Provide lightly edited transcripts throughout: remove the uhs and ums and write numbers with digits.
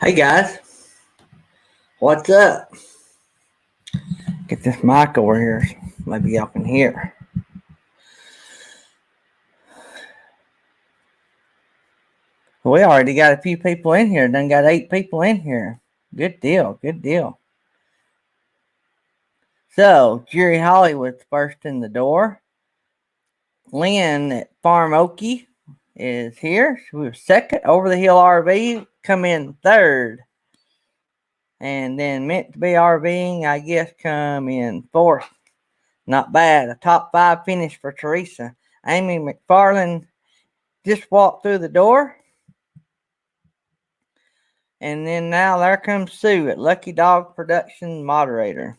Hey guys, what's up? Get this mic over here. So maybe y'all can hear. We already got a few people in here. Done got 8 people in here. Good deal. Good deal. So Jerry Holly was first in the door. Lynn at Farm Okie is here. She was second. Over the Hill RV come in third. And then Meant to Be RVing, I guess, come in fourth. Not bad. A top 5 finish for Teresa. Amy McFarland just walked through the door. And then now there comes Sue at Lucky Dog Production moderator.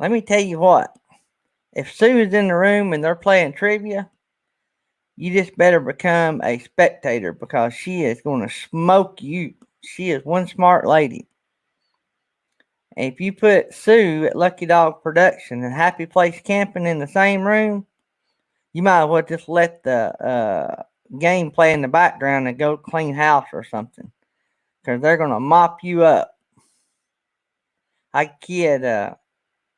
Let me tell you what. If Sue is in the room and they're playing trivia, you just better become a spectator because she is going to smoke you. She is one smart lady. And if you put Sue at Lucky Dog Production and Happy Place Camping in the same room, you might as well just let the game play in the background and go clean house or something. Because they're going to mop you up. I kid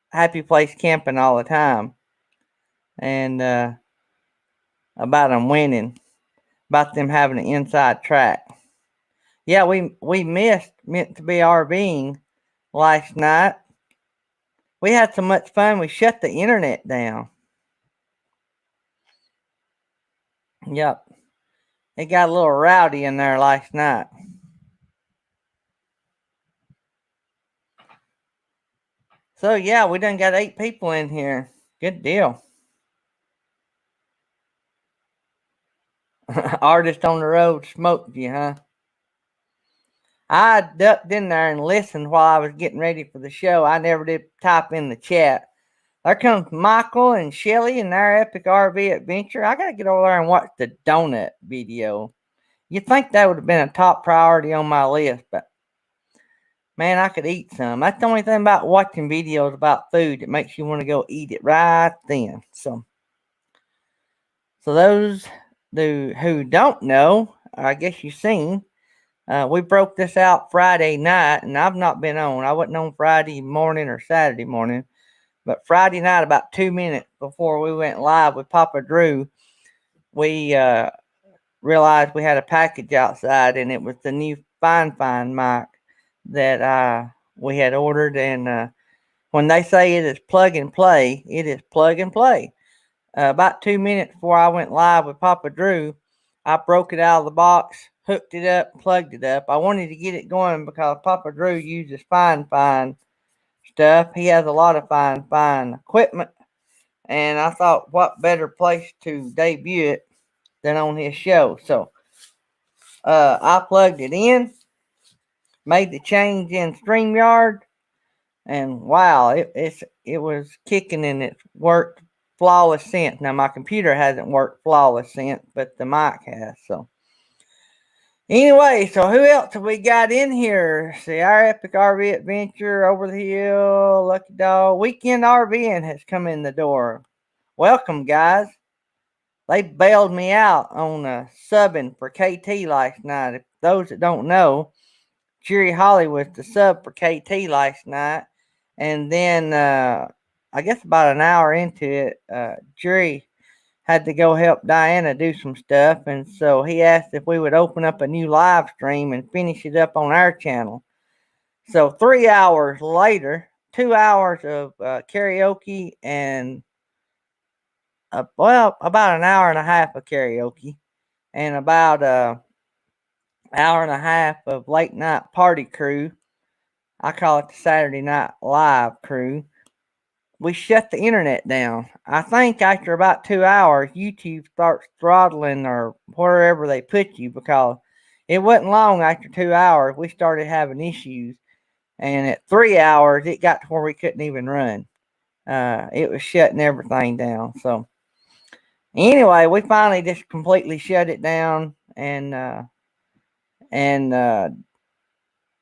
Happy Place Camping all the time. And about them winning. About them having an inside track. Yeah, we missed Meant to Be RVing last night. We had so much fun, we shut the internet down. Yep. It got a little rowdy in there last night. So, yeah, we done got 8 people in here. Good deal. Artist on the road smoked you, huh? I ducked in there and listened while I was getting ready for the show. I never did type in the chat. There comes Michael and Shelly and their epic RV adventure. I gotta get over there and watch the donut video. You'd think that would have been a top priority on my list, but man, I could eat some. That's the only thing about watching videos about food that makes you want to go eat it right then. So those who don't know, I guess you've seen, we broke this out Friday night, and I've not been on. I wasn't on Friday morning or Saturday morning. But Friday night, about 2 minutes before we went live with Papa Drew, we realized we had a package outside, and it was the new Fine mic that we had ordered. And when they say it is plug and play, it is plug and play. About 2 minutes before I went live with Papa Drew, I broke it out of the box, hooked it up, plugged it up. I wanted to get it going because Papa Drew uses Fine stuff. He has a lot of fine equipment, and I thought what better place to debut it than on his show. So I plugged it in, made the change in StreamYard, and wow, it was kicking and it worked flawless since. Now my computer hasn't worked flawless since, but the mic has. So anyway, so who else have we got in here? See, our epic RV adventure, Over the Hill, Lucky Dog, Weekend RVing has come in the door. Welcome, guys. They bailed me out on subbing for KT last night. If those that don't know, Jerry Holly was the sub for KT last night. And then, I guess about an hour into it, Jerry had to go help Diana do some stuff, and so he asked if we would open up a new live stream and finish it up on our channel. So 3 hours later, 2 hours of karaoke and about an hour and a half of karaoke and about an hour and a half of late night party crew. I call it the Saturday Night Live crew. We shut the internet down. I think after about 2 hours, YouTube starts throttling or wherever they put you because it wasn't long after 2 hours we started having issues. And at 3 hours, it got to where we couldn't even run. It was shutting everything down. So anyway, we finally just completely shut it down and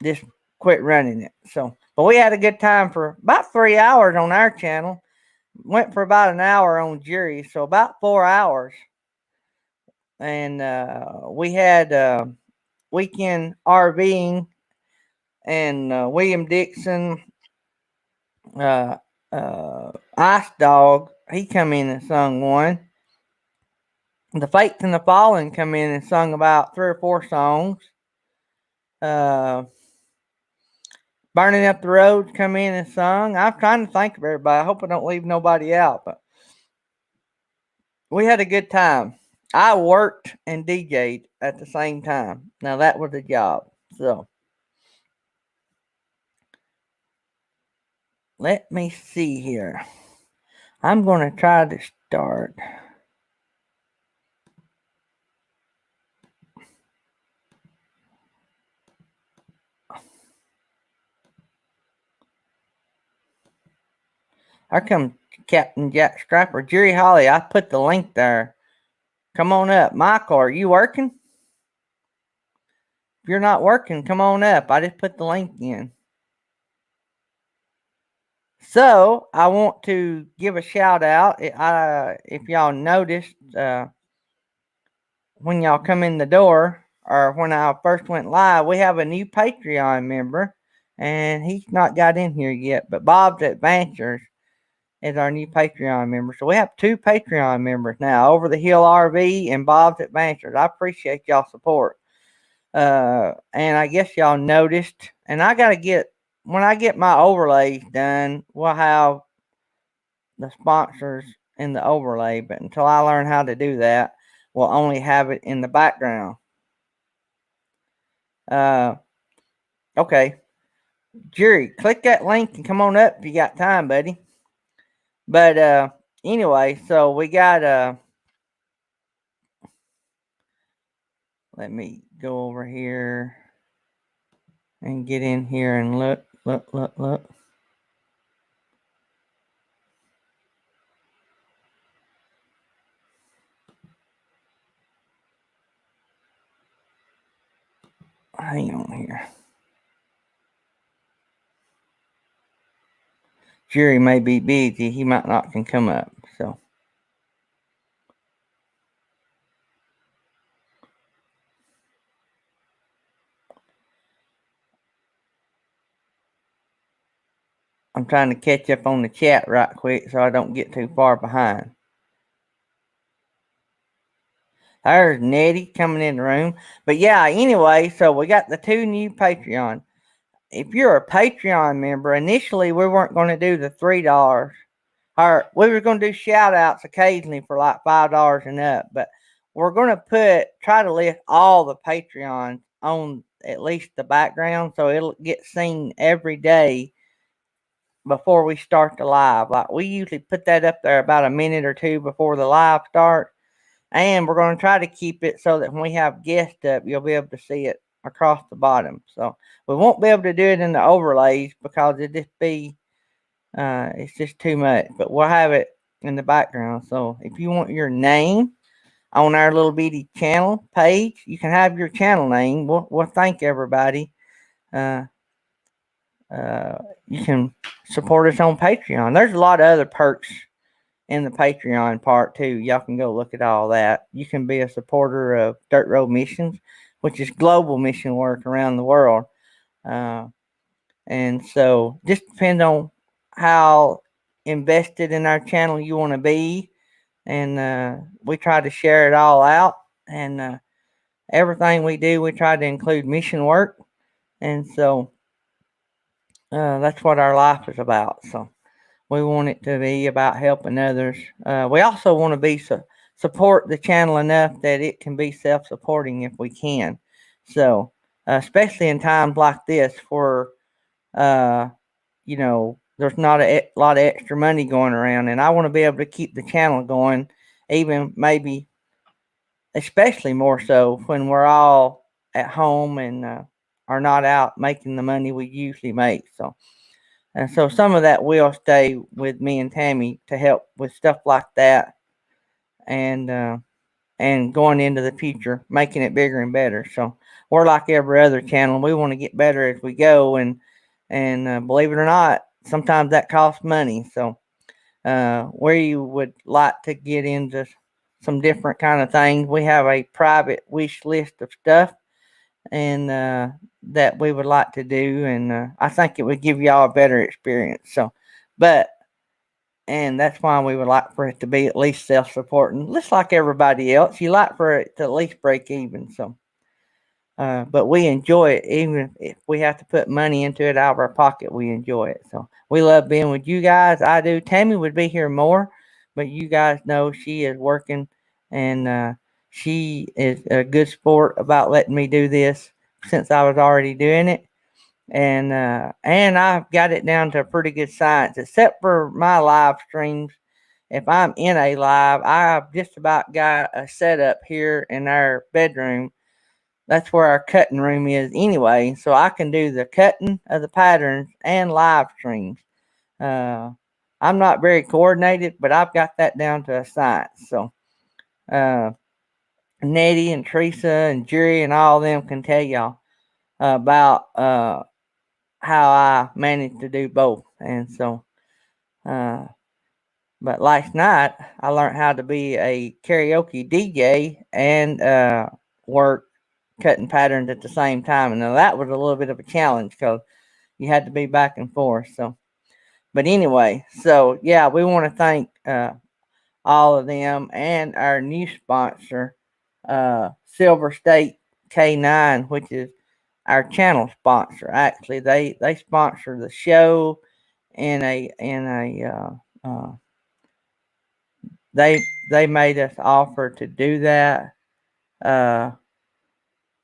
just quit running it. So, but we had a good time for about 3 hours on our channel. Went for about an hour on Jerry, so about 4 hours. And we had Weekend RVing, and William Dixon, uh, Ice Dog, he come in and sung one. The Fates and the Fallen come in and sung about 3 or 4 songs. Uh, Burning Up the Road come in and sung. I'm trying to think of everybody. I hope I don't leave nobody out, but we had a good time. I worked and DJ'd at the same time. Now that was a job. So let me see here. I'm going to try to start. Here comes Captain Jack Scrapper. Jerry Holly, I put the link there. Come on up. Michael, are you working? If you're not working, come on up. I just put the link in. So I want to give a shout out. If y'all noticed, when y'all come in the door, or when I first went live, we have a new Patreon member, and he's not got in here yet. But Bob's Adventures is our new Patreon member. So we have 2 Patreon members now, Over the Hill RV and Bob's Adventures. I appreciate y'all support. And I guess y'all noticed, and I got to get, when I get my overlays done, we'll have the sponsors in the overlay. But until I learn how to do that, we'll only have it in the background. Okay. Jerry, click that link and come on up if you got time, buddy. But anyway, so we got let me go over here and get in here and look. Hang on here. Jerry may be busy. He might not can come up. So I'm trying to catch up on the chat right quick so I don't get too far behind. There's Nettie coming in the room. But yeah, anyway, so we got the 2 new Patreon. If you're a Patreon member, initially we weren't going to do the $3. Or we were going to do shout outs occasionally for like $5 and up. But we're going to try to lift all the Patreons on at least the background so it'll get seen every day before we start the live. Like we usually put that up there about a minute or 2 before the live starts. And we're going to try to keep it so that when we have guests up, you'll be able to see it across the bottom. So we won't be able to do it in the overlays because it's just too much. But we'll have it in the background. So if you want your name on our little bitty channel page, you can have your channel name. We'll thank everybody. You can support us on Patreon. There's a lot of other perks in the Patreon part too. Y'all can go look at all that. You can be a supporter of Dirt Road Missions, which is global mission work around the world. And so just depends on how invested in our channel you want to be. And we try to share it all out. And everything we do, we try to include mission work. And so that's what our life is about. So we want it to be about helping others. We also want to be support the channel enough that it can be self-supporting if we can. So, especially in times like this where, there's not a lot of extra money going around, and I want to be able to keep the channel going, even maybe, especially more so when we're all at home and are not out making the money we usually make. So. And so some of that will stay with me and Tammy to help with stuff like that, and going into the future, making it bigger and better. So we're like every other channel. We want to get better as we go, and believe it or not, sometimes that costs money. So where you would like to get into some different kind of things, we have a private wish list of stuff. and that we would like to do, and I think it would give y'all a better experience. So, but and that's why we would like for it to be at least self-supporting, just like everybody else. You like for it to at least break even. So, but we enjoy it, even if we have to put money into it out of our pocket. We enjoy it. So we love being with you guys. I do. Tammy would be here more, but you guys know she is working, and she is a good sport about letting me do this since I was already doing it. And I've got it down to a pretty good science, except for my live streams. If I'm in a live, I've just about got a setup here in our bedroom. That's where our cutting room is anyway, so I can do the cutting of the patterns and live streams. Uh, I'm not very coordinated, but I've got that down to a science. So uh, Nettie and Teresa and Jerry and all of them can tell y'all about how I managed to do both. And so, uh, but last night I learned how to be a karaoke DJ and work cutting patterns at the same time. And now that was a little bit of a challenge because you had to be back and forth. So, but anyway, so yeah, we want to thank all of them and our new sponsor, Silver State K9, which is our channel sponsor. Actually, they sponsor the show in a they they made us offer to do that uh,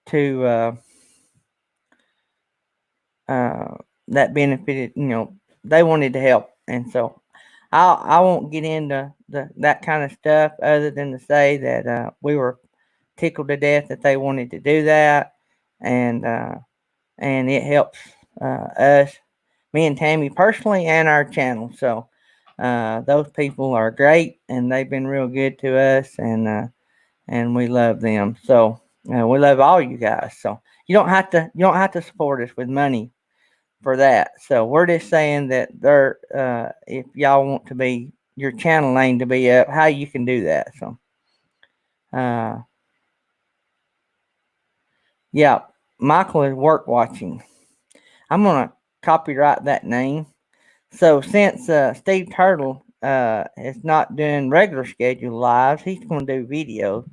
to uh, that benefited, they wanted to help, and so I won't get into that kind of stuff other than to say that we were tickled to death that they wanted to do that, and and it helps us, me and Tammy personally, and our channel. So those people are great, and they've been real good to us, and we love them. So we love all you guys. So you don't have to support us with money for that. So we're just saying that if y'all want to be your channel name to be up, how you can do that. So uh, yeah, Michael is work watching. I'm gonna copyright that name. So since Steve Turtle is not doing regular scheduled lives, he's going to do videos.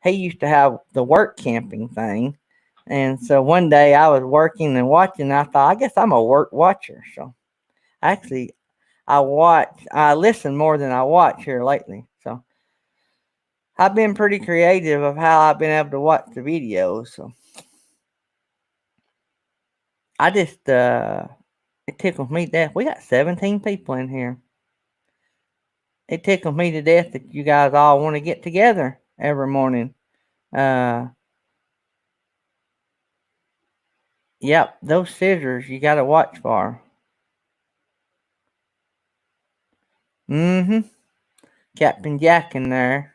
He used to have the work camping thing, and so one day I was working and watching. And I thought, I guess I'm a work watcher. So actually, I listen more than I watch here lately. So I've been pretty creative of how I've been able to watch the videos. So I just it tickles me to death. We got 17 people in here. It tickles me to death that you guys all want to get together every morning. Uh, yep, those scissors you got to watch for. Mm-hmm. Captain Jack in there.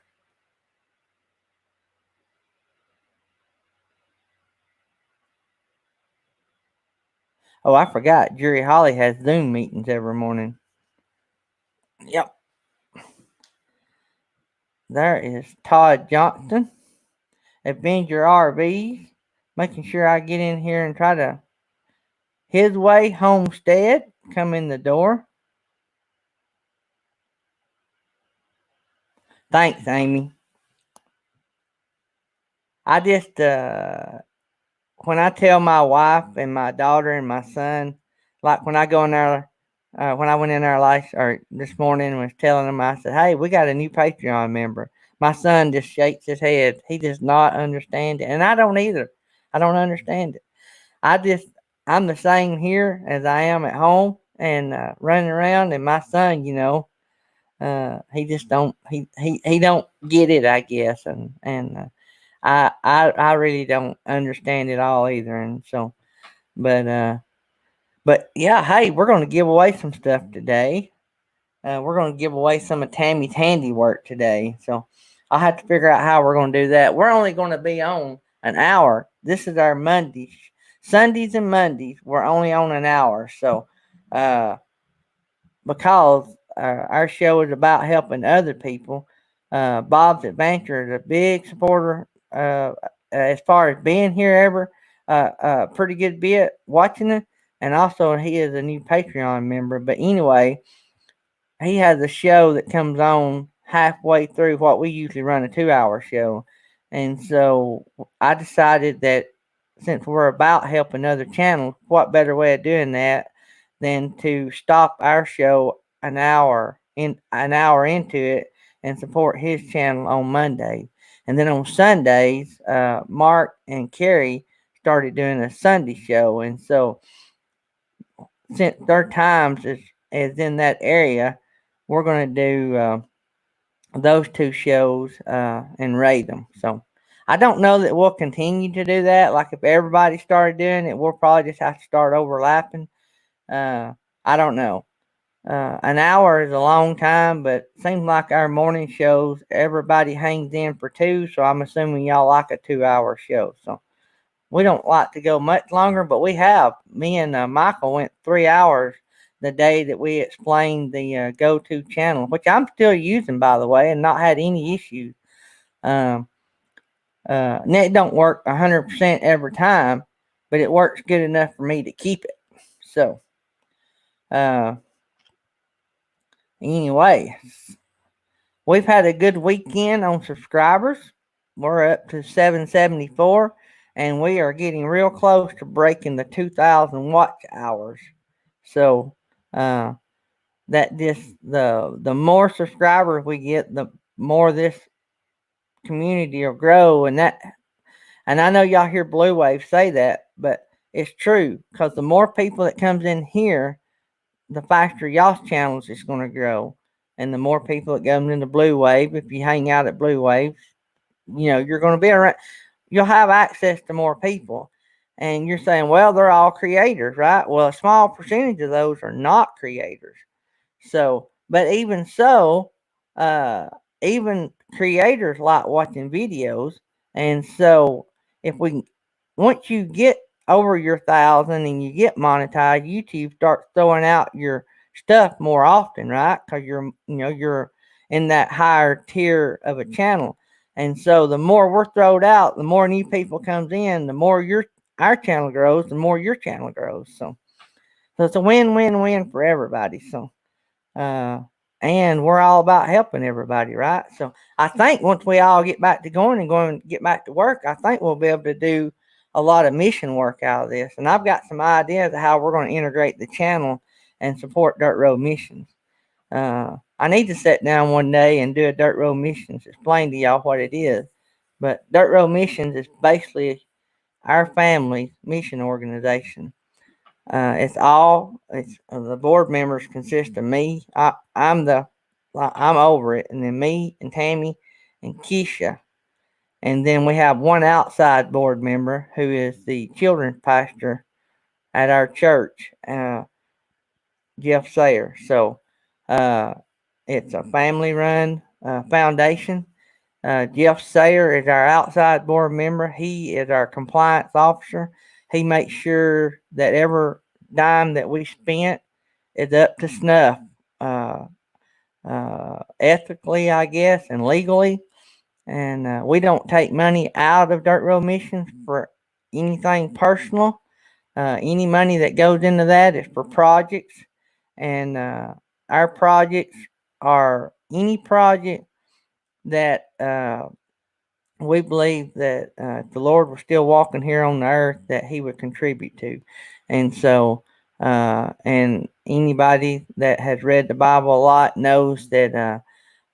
Oh, I forgot. Jerry Holly has Zoom meetings every morning. Yep. There is Todd Johnston, Avenger RVs, making sure I get in here and try to his way homestead come in the door. Thanks, Amy. I just when I tell my wife and my daughter and my son, like when I go in there, when I went in there last or this morning and was telling them, I said, "Hey, we got a new Patreon member." My son just shakes his head. He does not understand it, and I don't either. I don't understand it. I just I'm the same here as I am at home and running around, and my son, he just don't he don't get it, I guess, and I really don't understand it all either, and so but yeah, hey, we're gonna give away some stuff today. We're gonna give away some of Tammy's handiwork today, so I'll have to figure out how we're gonna do that. We're only gonna be on an hour. This is our Mondays, Sundays, and Mondays. We're only on an hour, so uh, because our show is about helping other people. Bob's Adventure is a big supporter as far as being here ever. a pretty good bit watching it, and also he is a new Patreon member. But anyway, he has a show that comes on halfway through what we usually run a 2 hour show. And so I decided that since we're about helping other channels, what better way of doing that than to stop our show an hour into it and support his channel on Monday. And then on Sundays, Mark and Carrie started doing a Sunday show. And so since their times is in that area, we're going to do those two shows and rate them. So I don't know that we'll continue to do that. Like if everybody started doing it, we'll probably just have to start overlapping. I don't know. An hour is a long time, but it seems like our morning shows, everybody hangs in for two. So I'm assuming y'all like a 2 hour show. So we don't like to go much longer, but we have. Me and Michael went 3 hours the day that we explained the go-to channel, which I'm still using, by the way, and not had any issues. Um, and it don't work 100% every time, but it works good enough for me to keep it. So, uh, anyway, we've had a good weekend on subscribers. We're up to 774, and we are getting real close to breaking the 2,000 watch hours. So, that just the more subscribers we get, the more this community will grow. And I know y'all hear Blue Wave say that, but it's true because the more people that comes in here, the faster y'all's channels is going to grow. And the more people that comes into Blue Wave, if you hang out at Blue Wave, you're going to be around. You'll have access to more people. And you're saying, well, they're all creators, right? Well, a small percentage of those are not creators. So, but even so, uh, even creators like watching videos. And so, if we, once you get over your 1,000 and you get monetized, YouTube starts throwing out your stuff more often, right? Because you're in that higher tier of a channel. And so, the more we're thrown out, the more new people comes in, the more our channel grows, the more your channel grows. So it's a win-win-win for everybody. So uh, and we're all about helping everybody, right? So I think once we all get back to get back to work, I think we'll be able to do a lot of mission work out of this. And I've got some ideas of how we're going to integrate the channel and support Dirt Road Missions. I need to sit down one day and do a Dirt Road Missions, explain to y'all what it is. But Dirt Road Missions is basically our family mission organization. It's the board members consist of me. I'm over it, and then me and Tammy and Keisha, and then we have one outside board member who is the children's pastor at our church, Jeff Sayer. So uh, it's a family-run foundation. Jeff Sayer is our outside board member. He is our compliance officer. He makes sure that every dime that we spent is up to snuff, uh, ethically, I guess, and legally. And we don't take money out of Dirt Road Missions for anything personal. Any money that goes into that is for projects, and our projects are any project that we believe that if the Lord was still walking here on the earth, that He would contribute to. And so, and anybody that has read the Bible a lot knows that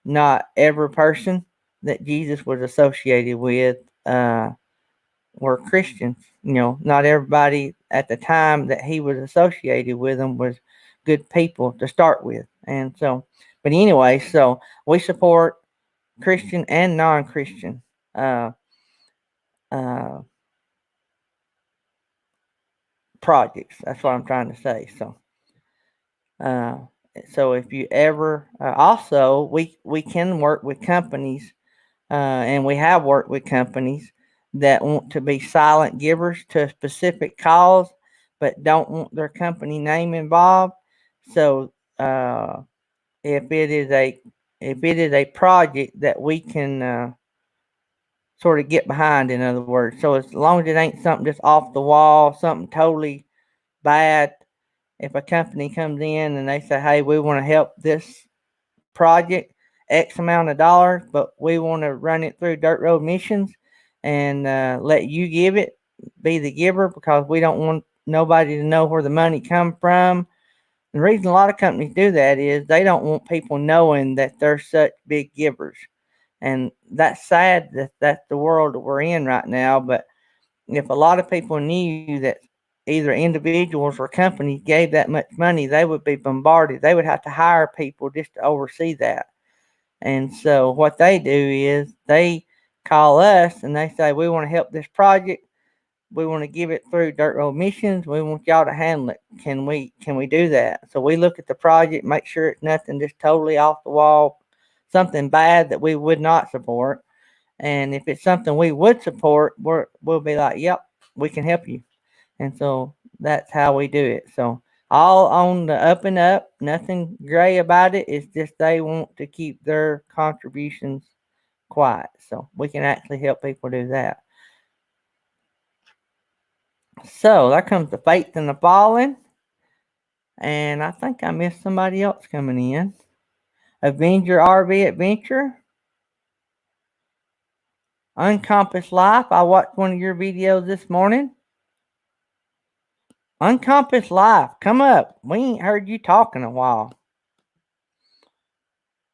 not every person that Jesus was associated with were Christians. Not everybody at the time that He was associated with them was good people to start with. And so, but anyway, so we support Christian and non-Christian uh, uh, projects. That's what I'm trying to say. Uh, so if you ever, also we can work with companies, and we have worked with companies that want to be silent givers to a specific cause, but don't want their company name involved. So if it is a project that we can sort of get behind, in other words. So as long as it ain't something just off the wall, something totally bad, if a company comes in and they say, hey, we want to help this project, X amount of dollars, but we want to run it through Dirt Road Missions and let you give it, be the giver, because we don't want nobody to know where the money come from. The reason a lot of companies do that is they don't want people knowing that they're such big givers. And that's sad that that's the world that we're in right now. But if a lot of people knew that either individuals or companies gave that much money, they would be bombarded. They would have to hire people just to oversee that. And so what they do is they call us and they say, we want to help this project. We want to give it through Dirt Road Missions. We want y'all to handle it. Can we do that? So we look at the project, make sure it's nothing just totally off the wall, something bad that we would not support. And if it's something we would support, we'll be like, yep, we can help you. And so that's how we do it. So all on the up and up, nothing gray about it. It's just they want to keep their contributions quiet. So we can actually help people do that. So there comes the Faith and the Fallen. And I think I missed somebody else coming in. Avenger RV Adventure. Uncompass Life. I watched one of your videos this morning. Uncompass Life, come up. We ain't heard you talk in a while.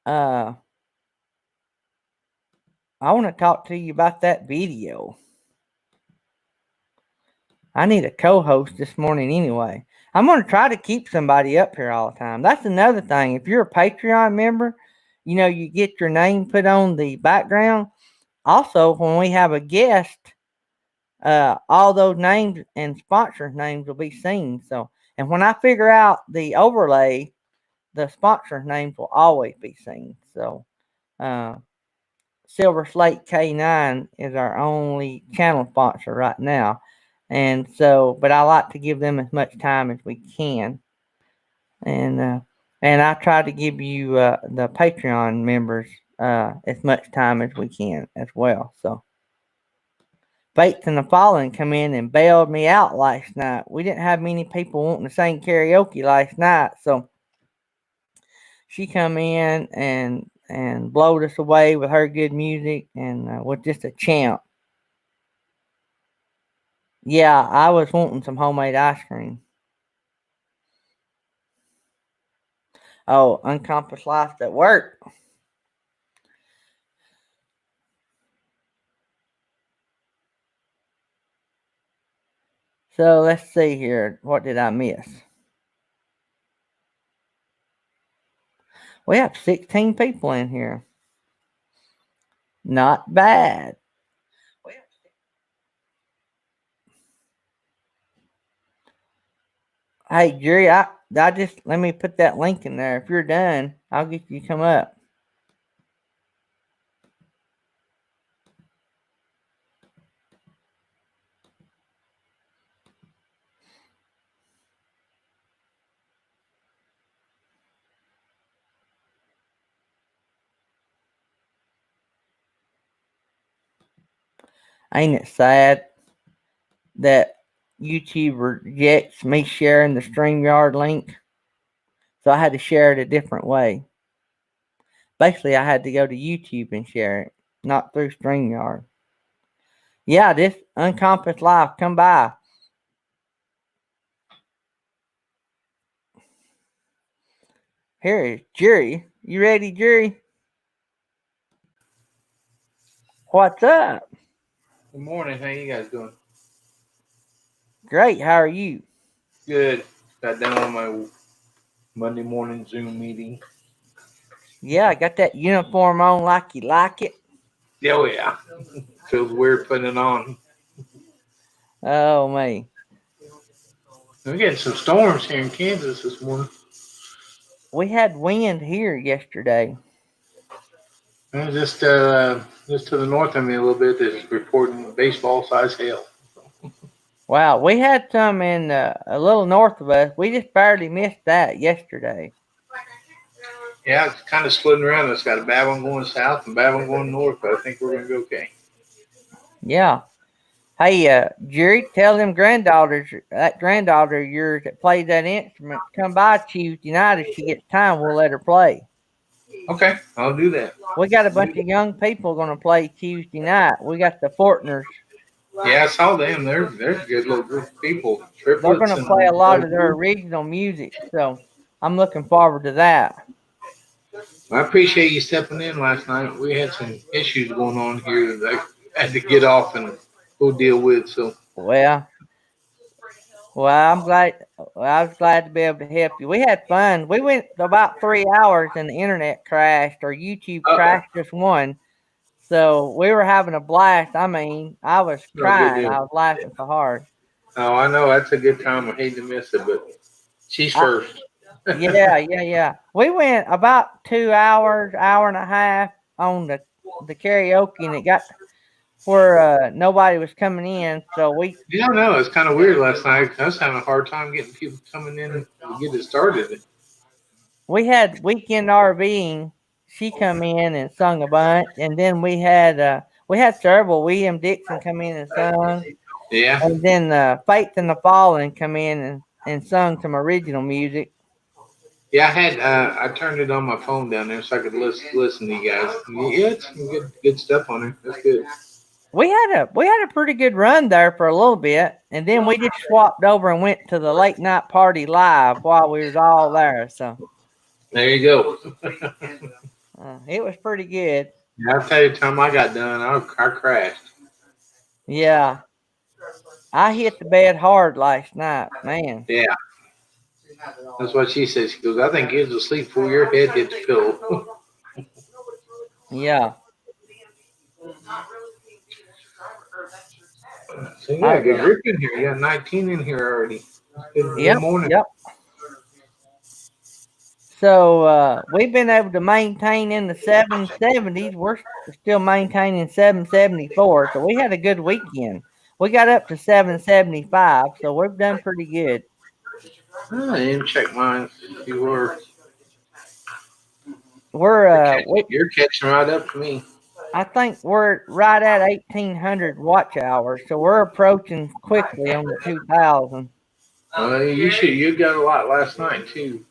I want to talk to you about that video. I need a co-host this morning anyway. I'm going to try to keep somebody up here all the time. That's another thing. If you're a Patreon member, you get your name put on the background. Also, when we have a guest, all those names and sponsors' names will be seen. So, and when I figure out the overlay, the sponsors' names will always be seen. So, Silver Slate K9 is our only channel sponsor right now. And so, but I like to give them as much time as we can. And I try to give you the Patreon members as much time as we can as well. So, Faith and the Fallen come in and bailed me out last night. We didn't have many people wanting to sing karaoke last night, so she come in and blowed us away with her good music and was just a champ. Yeah, I was wanting some homemade ice cream. Oh, Uncompass Life at work. So let's see here. What did I miss? We have 16 people in here. Not bad. Hey, Jerry, I just let me put that link in there. If you're done, I'll get you to come up. Ain't it sad that YouTube rejects me sharing the StreamYard link? So I had to share it a different way. Basically, I had to go to YouTube and share it, not through StreamYard. Yeah, this Uncompass Life, come by. Here is Jerry. You ready, Jerry? What's up? Good morning. How you guys doing? Great. How are you? Good. Got done on my Monday morning Zoom meeting. Yeah, I got that uniform on like you like it. Oh yeah. Feels weird putting it on. Oh, man. We're getting some storms here in Kansas this morning. We had wind here yesterday. Just to the north of me a little bit, there's reporting baseball-sized hail. Wow, we had some in a little north of us. We just barely missed that yesterday. Yeah, it's kind of splitting around. It's got a bad one going south and a bad one going north, but I think we're going to be okay. Yeah. Hey, Jerry, tell them that granddaughter of yours that plays that instrument, come by Tuesday night if she gets time. We'll let her play. Okay, I'll do that. We got a bunch of young people going to play Tuesday night. We got the Fortners. Yeah, I saw them. They're a good little group of people. They're going Triplets to play a and lot of their original music, so I'm looking forward to that. I appreciate you stepping in last night. We had some issues going on here that I had to get off and go deal with. So Well, well, I'm glad. Well, I was glad to be able to help you. We had fun. We went about 3 hours, and the internet crashed, or YouTube uh-oh. crashed just one. So we were having a blast. I mean, I was No good crying. deal. I was laughing so hard. Oh, I know that's a good time. I hate to miss it, but she's I, first. yeah. We went about 2 hours, hour and a half on the karaoke, and it got where nobody was coming in. So Yeah, I know. It's kind of weird last night. I was having a hard time getting people coming in to get it started. we had Weekend RVing. She come in and sung a bunch, and then we had several. William Dixon come in and sung, Yeah. and then Faith and the Fallen come in and sung some original music. Yeah, I turned it on my phone down there so I could listen to you guys. Yeah, it's some good stuff on there. That's good. We had a pretty good run there for a little bit, and then we just swapped over and went to the late night party live while we was all there. So There you go. it was pretty good. Yeah, I'll tell you, the time I got done, I crashed. Yeah, I hit the bed hard last night, man. Yeah, that's what she said. She goes, I think you was asleep before your head hit the pillow. Yeah, So I yeah, good group in here. You got 19 in here already. Good yep, morning. yep. So we've been able to maintain in the 770s. We're still maintaining 774. So we had a good weekend. We got up to 775. So we've done pretty good. I didn't check mine. You were We're you're catching right up to me. I think we're right at 1,800 watch hours. So we're approaching quickly on the 2,000. You got a lot last night too.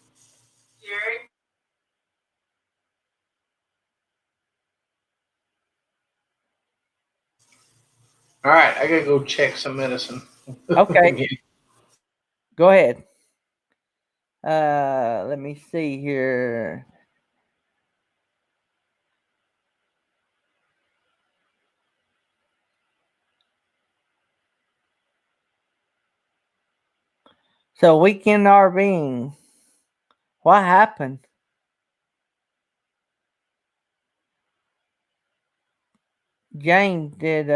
All right, I gotta go check some medicine. Okay, go ahead. Let me see here. So weekend RVing. What happened? James did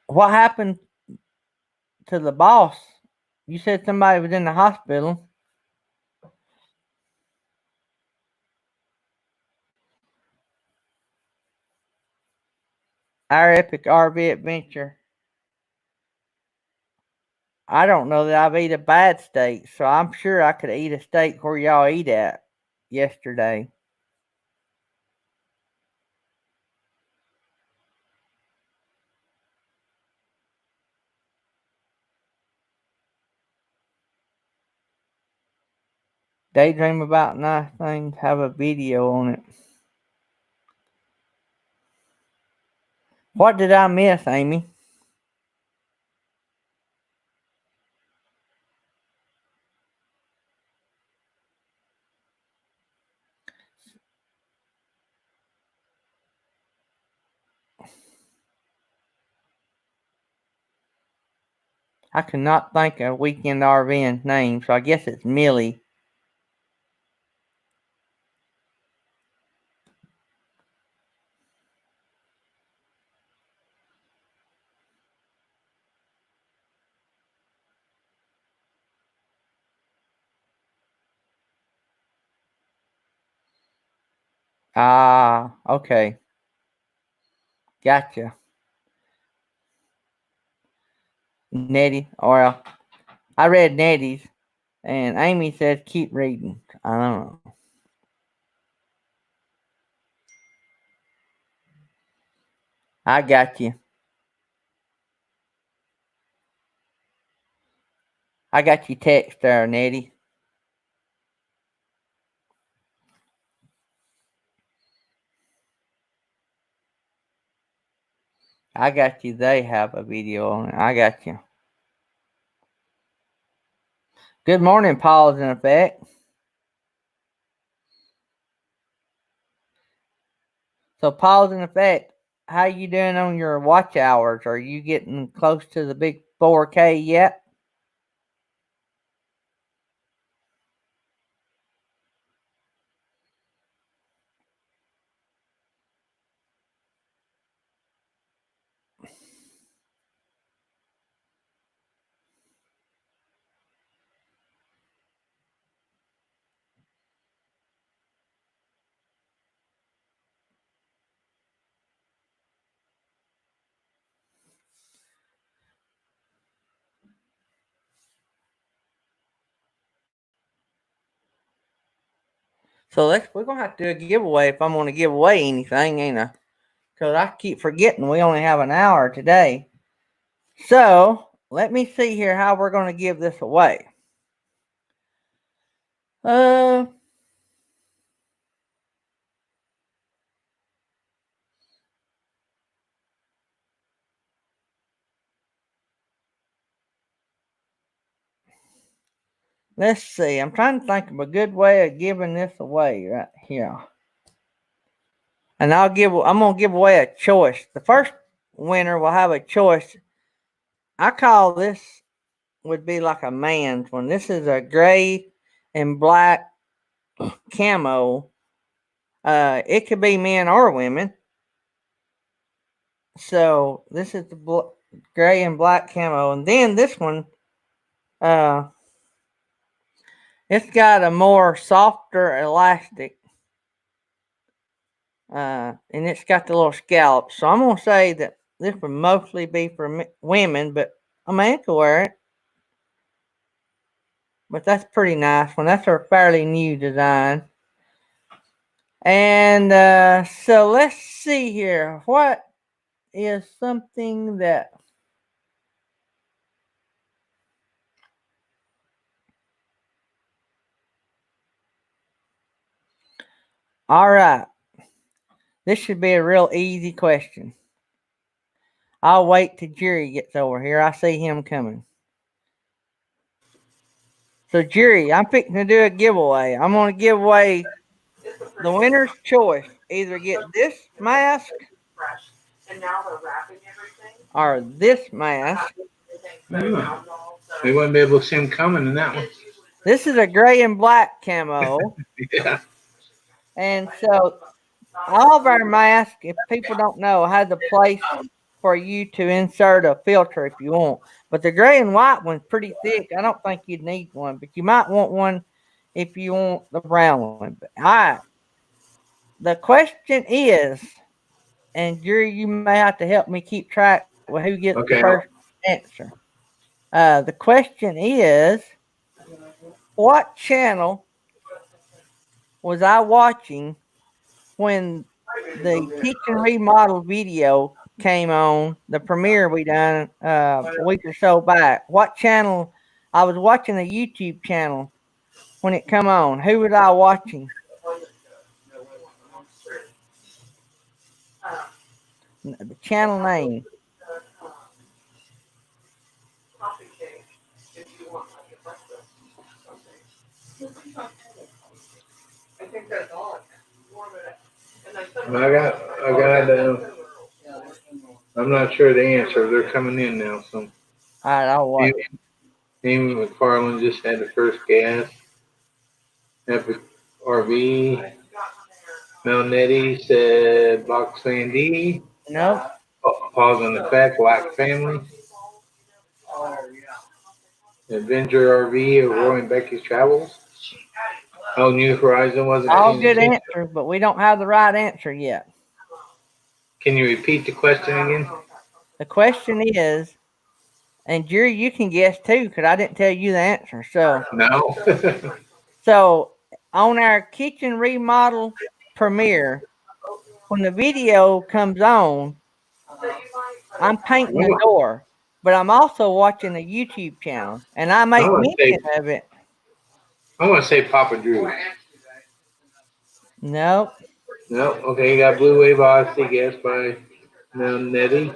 what happened to the boss? You said somebody was in the hospital. Our epic RV adventure. I don't know that I've eat a bad steak, so I'm sure I could eat a steak where y'all eat at yesterday. Daydream about nice things, have a video on it. What did I miss, Amy? I cannot think of Weekend RV's name, so I guess it's Millie. Ah, okay. Gotcha. Nettie. Or I read Nettie's, and Amy says keep reading. I don't know. I got you. I got you text there, Nettie. I got you. They have a video on it. I got you. Good morning, Pause in Effect. So, Pause in Effect, how you doing on your watch hours? Are you getting close to the big 4K yet? So we're gonna have to do a giveaway if I'm gonna give away anything, ain't I? Because I keep forgetting we only have an hour today. So let me see here how we're gonna give this away. Let's see. I'm trying to think of a good way of giving this away right here. And I'm gonna give away a choice. The first winner will have a choice. I call this would be like a man's one. This is a gray and black camo. It could be men or women. So this is the gray and black camo, and then this one, it's got a more softer elastic, and it's got the little scallops. So I'm gonna say that this would mostly be for women, but a man could wear it. But that's pretty nice one. That's a fairly new design. And so let's see here. What is something that all right. This should be a real easy question. I'll wait till Jerry gets over here. I see him coming. So Jerry, I'm fixing to do a giveaway. I'm gonna give away the winner's choice. Either get this mask or this mask. We wouldn't be able to see him coming in that one. This is a gray and black camo. Yeah. And so all of our masks, if people don't know, has a place for you to insert a filter if you want. But the gray and white one's pretty thick. I don't think you'd need one, but you might want one if you want the brown one. But, all right. The question is, and Jerry, you may have to help me keep track with who gets the first answer. The question is, what channel was I watching when the kitchen remodel video came on, the premiere we done a week or so back? What channel? I was watching the YouTube channel when it come on. Who was I watching? The channel name. I'm not sure the answer. They're coming in now. So. All right, I'll watch. Amy McFarland just had the first gas. Epic RV. Mel Nettie said Box Sandy. Nope. Pause on the fact, Black Family. Adventure RV or Roy and Becky's Travels. Oh, New Horizon wasn't all good answers, but we don't have the right answer yet. Can you repeat the question again? The question is, and Jerry, you can guess too, because I didn't tell you the answer. So no. So on our kitchen remodel premiere, when the video comes on, I'm painting the door, but I'm also watching a YouTube channel, and I make mention of it. I want to say Papa Drew. Nope. Nope. Okay, you got Blue Wave Odyssey, Gas by Nettie.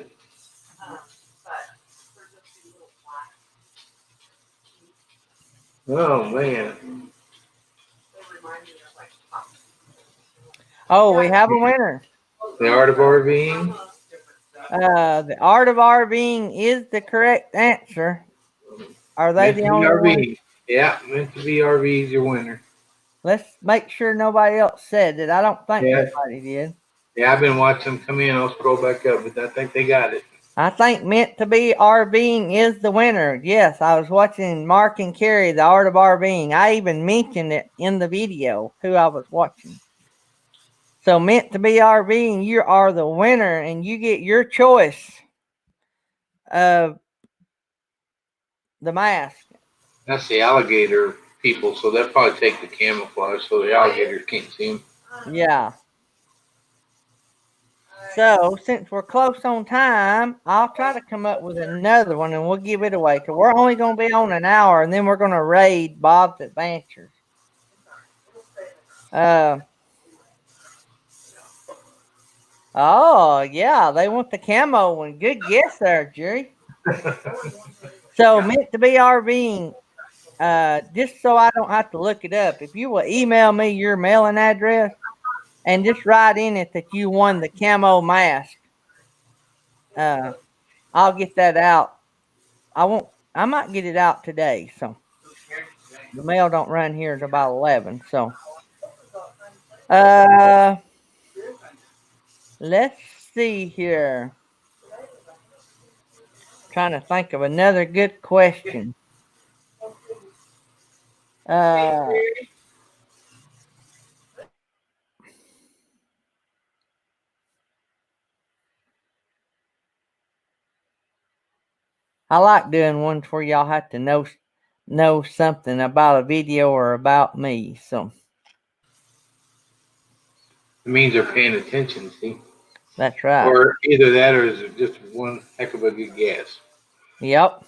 Oh man. Oh, we have a winner. The Art of RVing. The Art of RVing is the correct answer. Are they the only one? Yeah, Meant to Be RV is your winner. Let's make sure nobody else said it. I don't think nobody did. Yeah, I've been watching them come in. I'll scroll back up, but I think they got it. I think Meant to Be RVing is the winner. Yes, I was watching Mark and Carrie, The Art of RVing. I even mentioned it in the video, who I was watching. So Meant to Be RVing, you are the winner, and you get your choice of the mask. That's the alligator people, so they'll probably take the camouflage so the alligators can't see them. Yeah. So, since we're close on time, I'll try to come up with another one and we'll give it away. Because we're only going to be on an hour and then we're going to raid Bob's Adventures. Oh, yeah, they want the camo one. Good guess there, Jerry. So, Meant to Be RVing, just so I don't have to look it up, if you will email me your mailing address and just write in it that you won the camo mask, I'll get that out. I might get it out today. So the mail don't run here at about 11. So let's see here. Trying to think of another good question. I like doing ones where y'all have to know something about a video or about me. So it means they're paying attention, see? That's right. Or either that or is it just one heck of a good guess? Yep.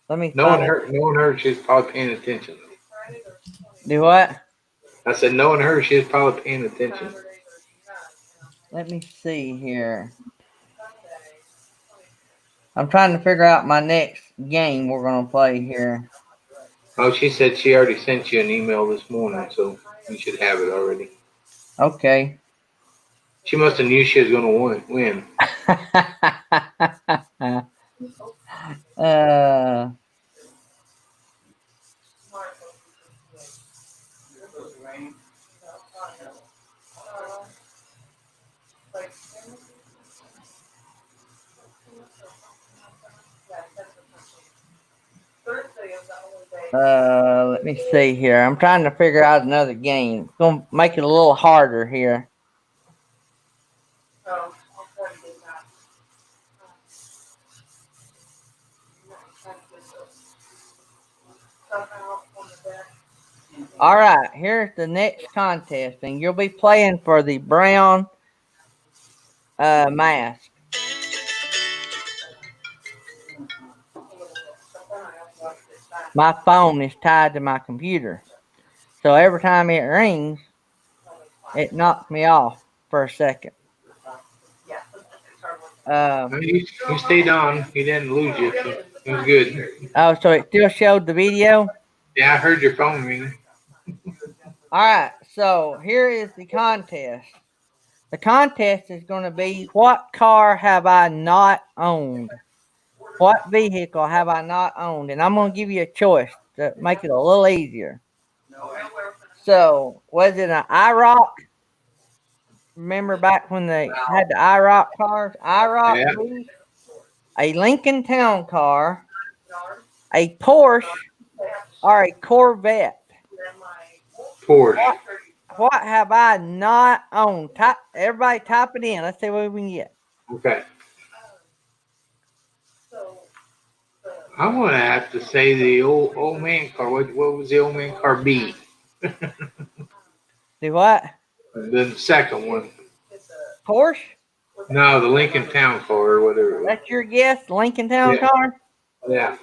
Let me no one heard she's probably paying attention. Do what? I said no one heard she's probably paying attention. Let me see here. I'm trying to figure out my next game we're going to play here. Oh, she said she already sent you an email this morning, so you should have it already. Okay. She must have knew she was going to win. Let me see here. I'm trying to figure out another game. It's going to make it a little harder here. All right, here's the next contest, and you'll be playing for the brown mask. My phone is tied to my computer, so every time it rings, it knocks me off for a second. You stayed on. You didn't lose you. So it was good. Oh, so it still showed the video? Yeah, I heard your phone ring. All right, so here is the contest. The contest is going to be, what car have I not owned? What vehicle have I not owned? And I'm going to give you a choice to make it a little easier. So, was it an IROC? Remember back when they had the IROC cars? IROC, yeah. A Lincoln Town Car, a Porsche, or a Corvette? Porsche. What have I not owned? Everybody type it in. Let's see what we can get. Okay. I want to have to say the old man car. What was the old man car be? Do what? The second one. Porsche? No, the Lincoln Town car or whatever it was. That's your guess, Lincoln Town Yeah. car? Yeah.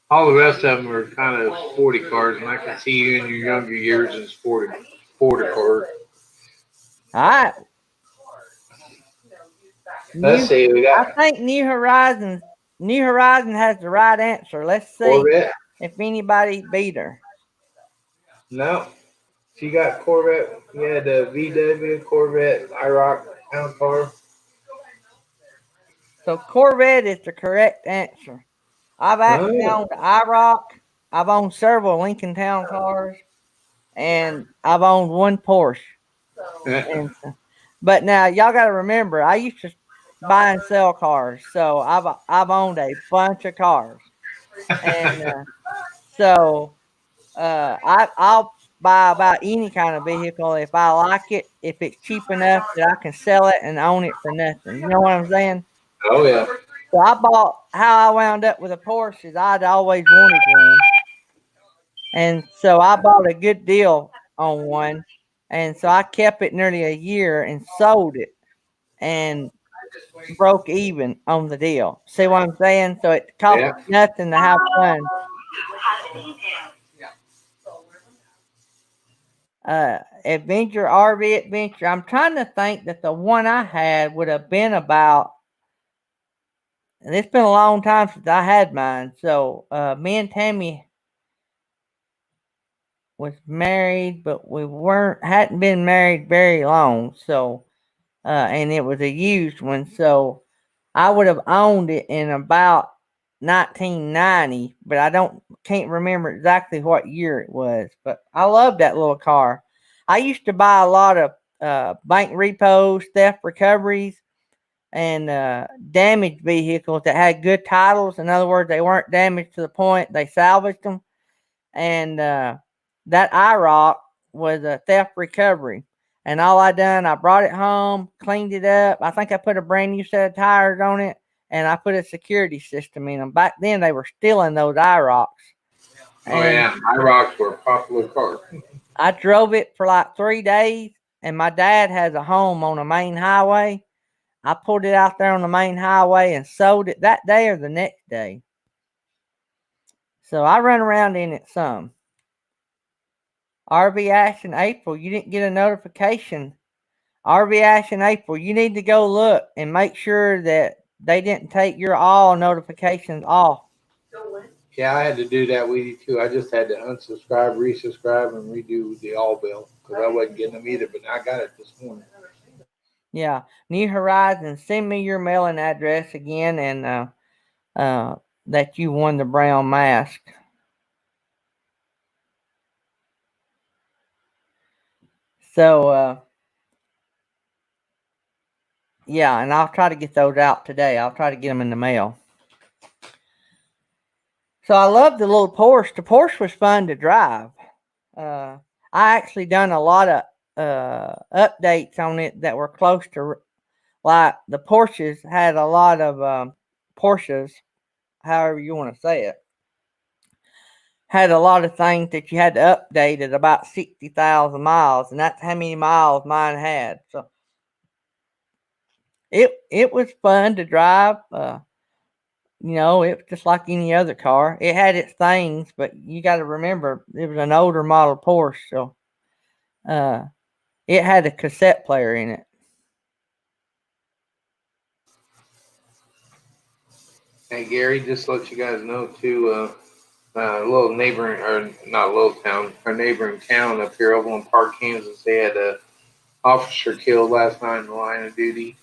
All the rest of them are kind of sporty cars, and I can see you in your younger years in sporty cars. All right. Let's see, we I got think New Horizons. New Horizon has the right answer. Let's see Corvette. if anybody beat her. No, she got Corvette. You had the VW Corvette IROC town car. So Corvette is the correct answer. I've actually Oh, owned IROC. I've owned several Lincoln Town cars, and I've owned one Porsche. And but now y'all got to remember, I used to buy and sell cars, so I've owned a bunch of cars, and so I'll buy about any kind of vehicle if I like it, if it's cheap enough that I can sell it and own it for nothing. You know what I'm saying? oh yeah. So I bought. How I wound up with a Porsche is I'd always wanted one, and so I bought a good deal on one, and so I kept it nearly a year and sold it and broke even on the deal. See what I'm saying? So it cost Yeah. me nothing to have fun. Adventure RV adventure. I'm trying to think that the one I had would have been about. And it's been a long time since I had mine. So me and Tammy was married, but we hadn't been married very long. So and it was a used one. So I would have owned it in about 1990, but can't remember exactly what year it was. But I love that little car. I used to buy a lot of bank repos, theft recoveries, and damaged vehicles that had good titles. In other words, they weren't damaged to the point they salvaged them. And that IROC was a theft recovery. And all I brought it home, cleaned it up. I think I put a brand new set of tires on it, and I put a security system in them. Back then, they were stealing those IROCs. Oh yeah. IROCs were a popular car. I drove it for like 3 days, and my dad has a home on a main highway. I pulled it out there on the main highway and sold it that day or the next day. So I run around in it some. RV Action April, you didn't get a notification. RV Action April, you need to go look and make sure that they didn't take your all notifications off. Yeah, I had to do that with you too. I just had to unsubscribe, resubscribe, and redo the all bill because I wasn't getting them either. But I got it this morning. Yeah, New Horizons, send me your mailing address again and that you won the brown mask. So yeah, and I'll try to get those out today. I'll try to get them in the mail. So I love the little Porsche. The Porsche was fun to drive. I actually done a lot of updates on it that were close to, like the Porsches had a lot of Porsches, however you want to say it, had a lot of things that you had to update at about 60,000 miles, and that's how many miles mine had. So it was fun to drive. It was just like any other car. It had its things, but you got to remember it was an older model Porsche, so it had a cassette player in it. Hey Gary, just to let you guys know too. A little neighboring, or not a little town, our neighboring town up here, Overland Park, Kansas. They had a officer killed last night in the line of duty,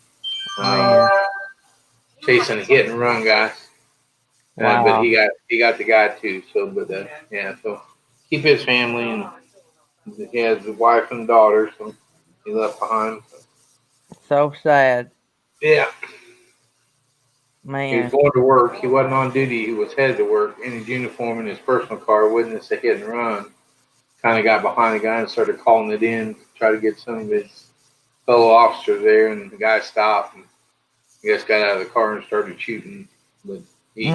chasing a hit and run guy. Wow. But he got the guy too. So, but yeah, so keep his family, and he has a wife and daughter, so he left behind. So sad, Yeah, he man. was going to work. He wasn't on duty. He was headed to work in his uniform in his personal car, witnessed a hit and run. Kind of got behind the guy and started calling it in to try to get some of his fellow officers there, and the guy stopped and I guess got out of the car and started shooting. But he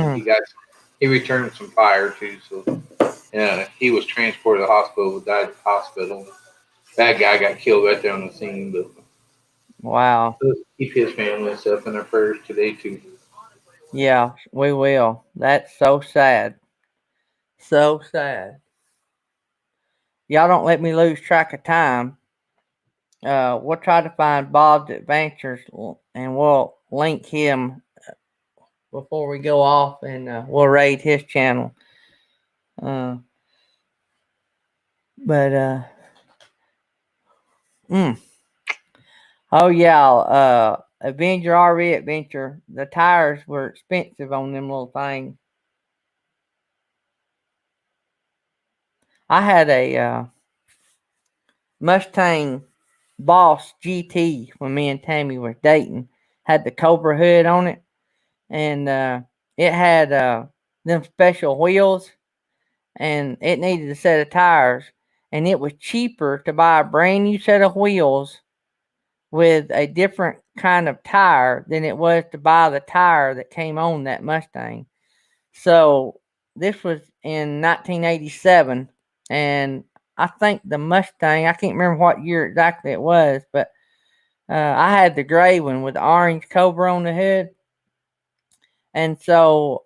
returned some fire too, so yeah, he was transported to the hospital, died at the hospital. That guy got killed right there on the scene, but Wow. Let's keep his family and stuff in our prayers today too. Yeah, we will. That's so sad. So sad. Y'all don't let me lose track of time. We'll try to find Bob's Adventures and we'll link him before we go off and we'll raid his channel. Uh, but mm. Oh yeah, Avenger RV Adventure. The tires were expensive on them little things. I had a Mustang Boss GT when me and Tammy were dating. Had the Cobra hood on it, and it had them special wheels, and it needed a set of tires, and it was cheaper to buy a brand new set of wheels with a different kind of tire than it was to buy the tire that came on that Mustang. So this was in 1987, and I think the Mustang, I can't remember what year exactly it was, but I had the gray one with the orange Cobra on the hood. And so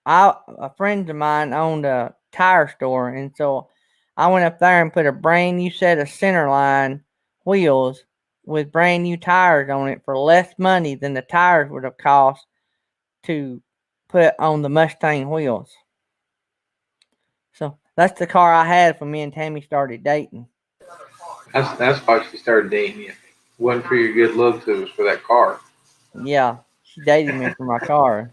a friend of mine owned a tire store, and so I went up there and put a brand new set of Centerline wheels with brand new tires on it for less money than the tires would have cost to put on the Mustang wheels. So that's the car I had when me and Tammy started dating. That's why she started dating you. It wasn't for your good looks, it was for that car. Yeah, she dated me for my car.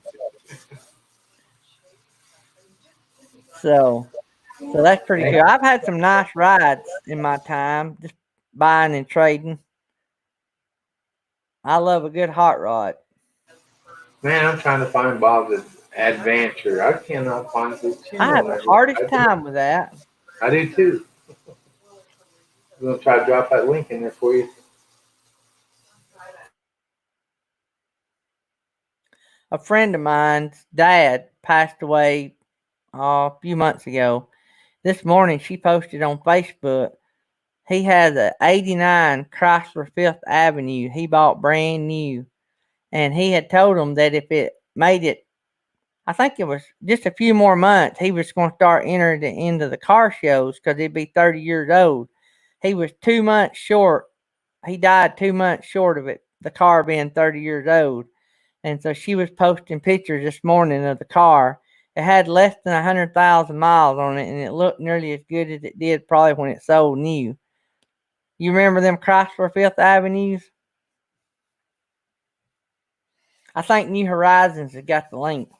So that's pretty cool. I've had some nice rides in my time, just buying and trading. I love a good hot rod. Man, I'm trying to find Bob's Adventure. I cannot find his I channel. have the hardest time with that. I do too. I'm gonna try to drop that link in there for you. A friend of mine's dad passed away a few months ago. This morning she posted on Facebook. He had the 89 Chrysler Fifth Avenue. He bought brand new. And he had told him that if it made it, I think it was just a few more months, he was going to start entering into the car shows because he'd be 30 years old. He was 2 months short. He died 2 months short of it, the car being 30 years old. And so she was posting pictures this morning of the car. It had less than 100,000 miles on it, and it looked nearly as good as it did probably when it sold new. You remember them Chrysler Fifth Avenues? I think New Horizons has got the link.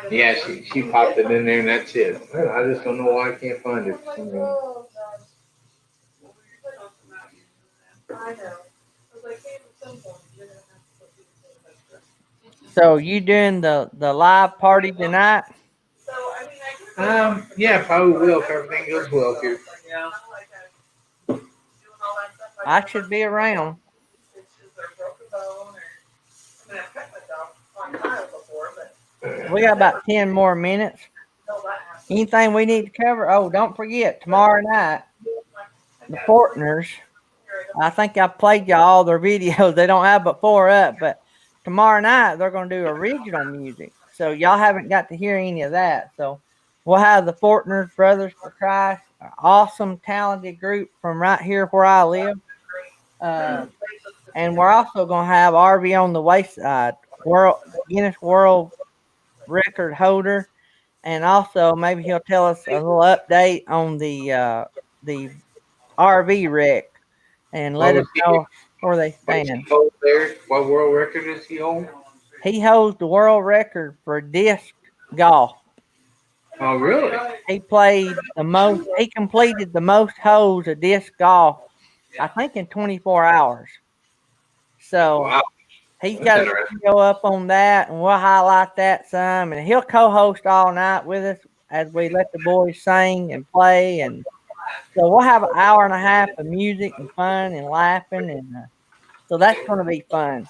Yeah, she popped it in there and that's it. I just don't know why I can't find it. So you doing the live party tonight? Yeah, probably will if everything goes well here. I should be around. We got about 10 more minutes. Anything we need to cover? Oh, don't forget, tomorrow night, the Fortners. I think I played y'all all their videos. They don't have but 4 up, but tomorrow night they're going to do original music. So y'all haven't got to hear any of that. So we'll have the Fortners Brothers for Christ, an awesome, talented group from right here where I live. And we're also going to have RV on the Wayside, Guinness World Record holder, and also maybe he'll tell us a little update on the RV wreck and let us know where they stand. What world record does he hold? He holds the world record for disc golf. Oh, really? He played the most. He completed the most holes of disc golf, I think, in 24 hours. So wow. He's got a video up on that, and we'll highlight that some. And he'll co-host all night with us as we let the boys sing and play. And so we'll have an hour and a half of music and fun and laughing, and so that's going to be fun.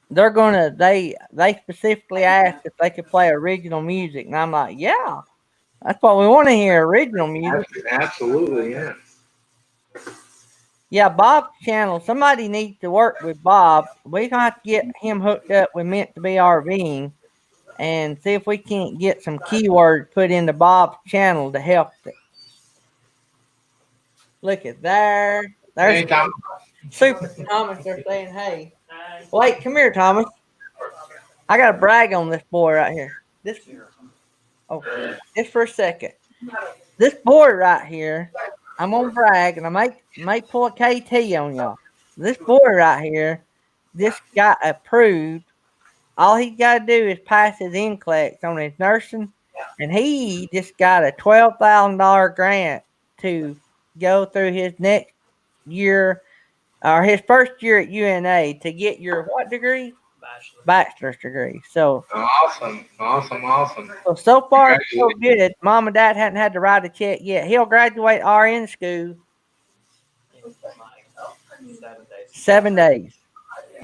They're gonna they specifically asked if they could play original music, and I'm like, yeah, that's what we want to hear, original music. Absolutely, yeah. Yeah, Bob's channel. Somebody needs to work with Bob. We're gonna have to get him hooked up with Meant to Be RVing and see if we can't get some keywords put into Bob's channel to help it. Look at there. There's Hey, Tom. Super Thomas. They're saying, "Hey, wait, come here, Thomas. I gotta brag on this boy right here. This, just for a second. This boy right here, I'm gonna brag, and I may pull a KT on y'all. This boy right here just got approved. All he's got to do is pass his NCLEX on his nursing, and he just got a $12,000 grant to go through his next year or his first year at UNA to get your what degree? Bachelor's degree. So Awesome. so far so good. Mom and Dad hadn't had to write a check yet. He'll graduate RN school 7 days.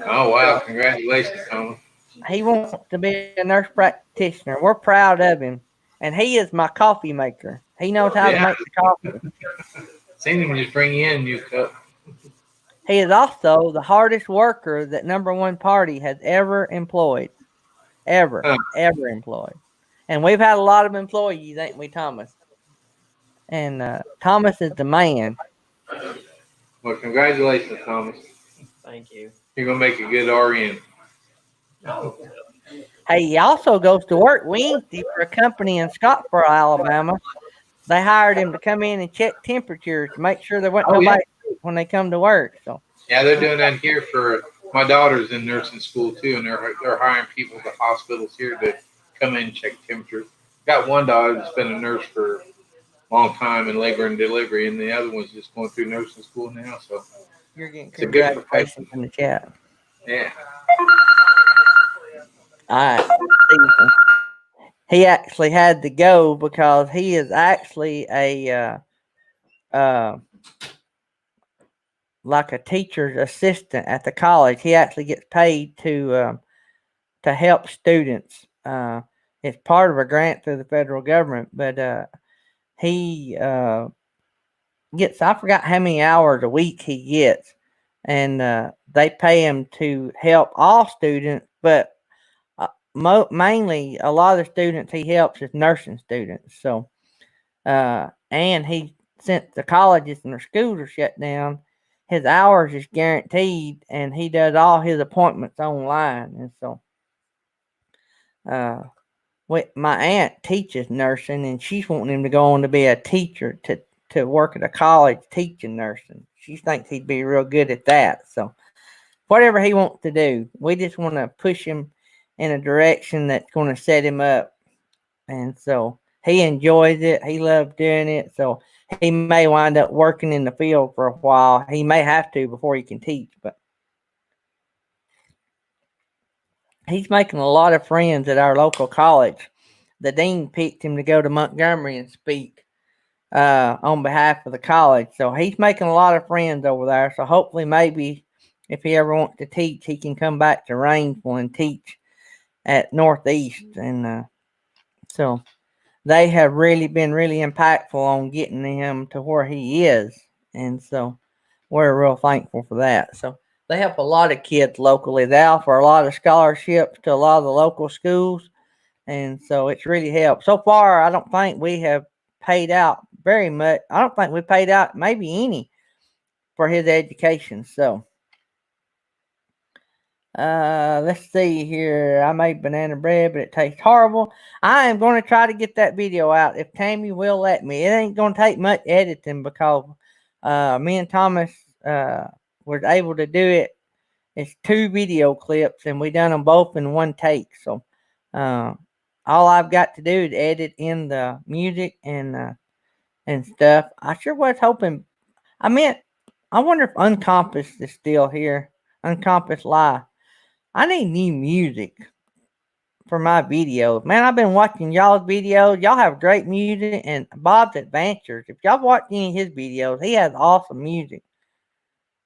Oh wow! Congratulations, Thomas. He wants to be a nurse practitioner. We're proud of him, and he is my coffee maker. He knows how to make the coffee. Seen him just bring in a new cup. He is also the hardest worker that Number One Party has ever employed. Ever employed. And we've had a lot of employees, ain't we, Thomas? And Thomas is the man. Well, congratulations, Thomas. Thank you. You're gonna make a good RN. Hey, he also goes to work Wednesday for a company in Scottsboro, Alabama. They hired him to come in and check temperatures to make sure there wasn't nobody sick when they come to work. So yeah, they're doing that here for my daughter's in nursing school too, and they're hiring people at the hospitals here to come in and check temperatures. Got one daughter that's been a nurse for a long time in labor and delivery, and the other one's just going through nursing school now. So you're getting it's a good congratulations in the chat. Yeah. All right. He actually had to go because he is actually a like a teacher's assistant at the college. He actually gets paid to help students. It's part of a grant through the federal government, but he gets, I forgot how many hours a week he gets, and they pay him to help all students, but mainly a lot of the students he helps is nursing students. So, and since the colleges and the schools are shut down, his hours is guaranteed, and he does all his appointments online. And so, my aunt teaches nursing, and she's wanting him to go on to be a teacher to work at a college teaching nursing. She thinks he'd be real good at that. So, whatever he wants to do, we just want to push him in a direction that's going to set him up. And so he enjoys it. He loves doing it. So he may wind up working in the field for a while. He may have to before he can teach, but he's making a lot of friends at our local college. The dean picked him to go to Montgomery and speak on behalf of the college. So he's making a lot of friends over there. So hopefully maybe if he ever wants to teach, he can come back to Rainsville and teach at Northeast. And so they have really been really impactful on getting him to where he is. And so we're real thankful for that. So they help a lot of kids locally. They offer a lot of scholarships to a lot of the local schools. And so it's really helped. So far, I don't think we have paid out very much. I don't think we paid out maybe any for his education. So let's see here. I made banana bread, but it tastes horrible. I am going to try to get that video out if Tammy will let me. It ain't going to take much editing because me and Thomas were able to do it. It's 2 video clips, and we done them both in one take. So all I've got to do is edit in the music and stuff. I sure was hoping. I wonder if Uncompassed is still here. Uncompassed Live. I need new music for my videos. Man, I've been watching y'all's videos. Y'all have great music. And Bob's Adventures. If y'all watched any of his videos, he has awesome music.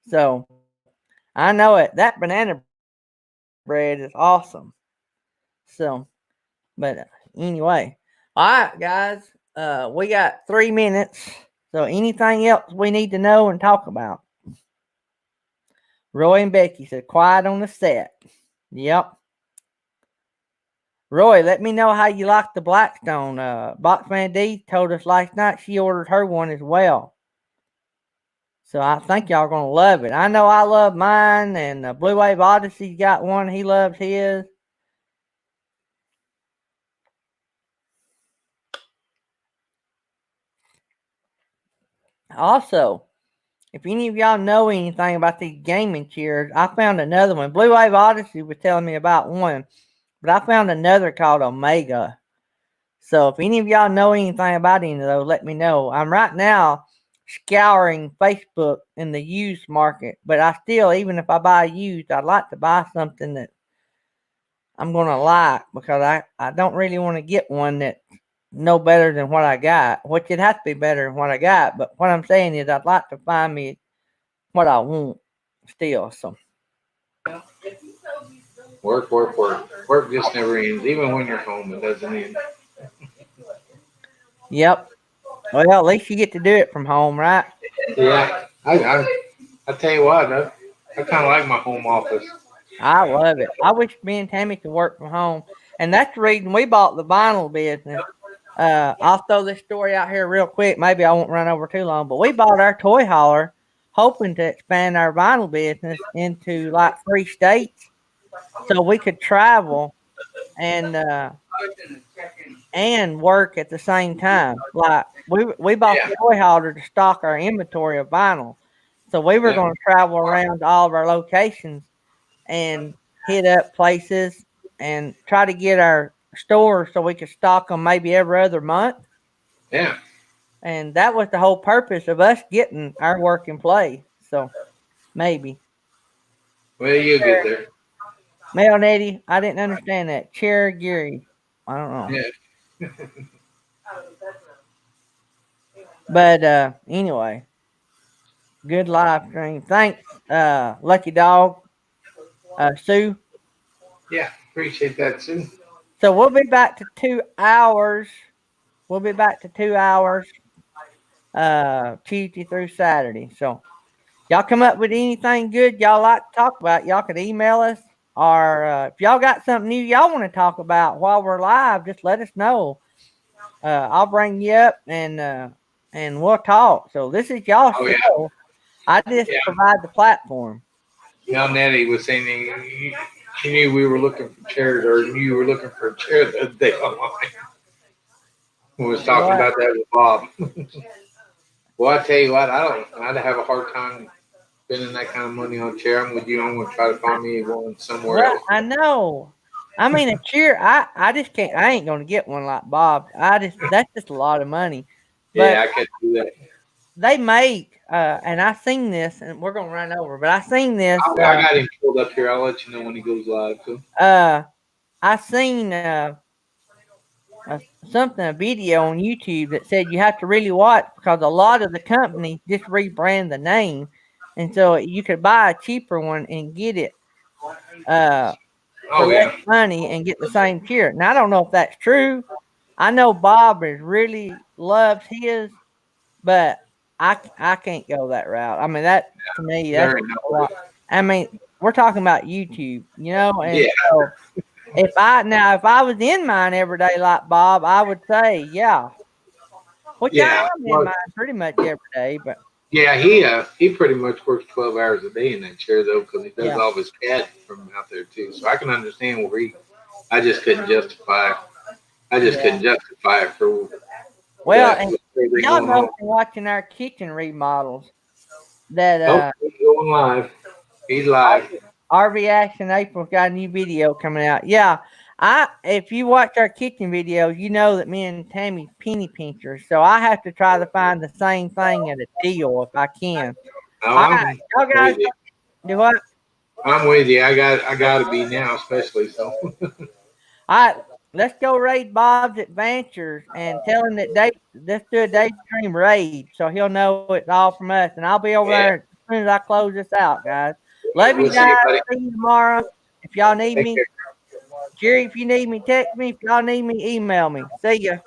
So, I know it. That banana bread is awesome. So, but anyway. All right, guys. We got 3 minutes. So anything else we need to know and talk about? Roy and Becky said, quiet on the set. Yep. Roy, let me know how you like the Blackstone. Boxman D told us last night she ordered her one as well. So I think y'all are going to love it. I know I love mine, and Blue Wave Odyssey's got one. He loves his. Also, if any of y'all know anything about these gaming chairs, I found another one. Blue Wave Odyssey was telling me about one, but I found another called Omega. So if any of y'all know anything about any of those, let me know. I'm right now scouring Facebook in the used market, but I still, even if I buy used, I'd like to buy something that I'm going to like, because I don't really want to get one that no better than what I got, which it has to be better than what I got. But what I'm saying is I'd like to find me what I want still. So Work, work, work. Work just never ends. Even when you're home, it doesn't end. yep. Well, at least you get to do it from home, right? Yeah, I tell you what, I kind of like my home office. I love it. I wish me and Tammy could work from home. And that's the reason we bought the vinyl business. I'll throw this story out here real quick. Maybe I won't run over too long, but we bought our toy hauler hoping to expand our vinyl business into like 3 states so we could travel and work at the same time. Like we bought Yeah, the toy hauler to stock our inventory of vinyl. So we were yeah, going to travel around to all of our locations and hit up places and try to get our stores so we could stock them maybe every other month. yeah. And that was the whole purpose of us getting our work in play. So maybe. Well, you'll get there. Mel and Eddie, I didn't understand that. Chair Geary. I don't know. Yeah. But anyway, good live stream. Thanks, Lucky Dog, Sue. Yeah, appreciate that, Sue. So we'll be back to 2 hours. We'll be back to 2 hours Tuesday through Saturday. So y'all come up with anything good y'all like to talk about, y'all could email us. Or if y'all got something new y'all want to talk about while we're live, just let us know. I'll bring you up and we'll talk. So this is y'all Oh, yeah. show. I just Yeah. provide the platform. Now, Nettie was saying she knew we were looking for chairs, or you were looking for a chair the other day online. We was talking What? about that with Bob. Well, I tell you what, I'd have a hard time spending that kind of money on a chair. I'm with you. I'm gonna try to find me one somewhere Well, else. I know. I mean, a chair. I just can't. I ain't gonna get one like Bob. That's just a lot of money. But Yeah, I can't do that. they make and I seen this, and we're gonna run over. But I seen this. I got him pulled up here. I'll let you know when he goes live too. I seen something, a video on YouTube that said you have to really watch because a lot of the companies just rebrand the name, and so you could buy a cheaper one and get it for Oh less yeah, money and get the same chair. Now I don't know if that's true. I know Bob is really loves his, but I can't go that route. I mean that to me that's there ain't a no. lot. I mean we're talking about YouTube, and Yeah, so if I was in mine every day like Bob, I would say yeah, which I yeah. am in Well, mine pretty much every day. But yeah, he pretty much works 12 hours a day in that chair though, because he does yeah, all of his CAD from out there too. So I can understand where he. I just couldn't justify. I just yeah. couldn't justify it for Well, that and with everything y'all going know on. from watching our kitchen remodels that Oh, he's going live. He's live. RV Action April's got a new video coming out. Yeah, if you watch our kitchen videos, you know that me and Tammy penny pinchers, so I have to try to find the same thing at a deal if I can. Oh, All right, I'm y'all guys with you. do what? I'm with you. I got to be now, especially so. All right, let's go raid Bob's Adventures and tell him that let's do a Daydream raid so he'll know it's all from us. And I'll be over Yeah, there as soon as I close this out, guys. Love you we'll see guys. you, buddy. See you tomorrow. If y'all need Take me, care. Jerry, if you need me, text me. If y'all need me, email me. See ya.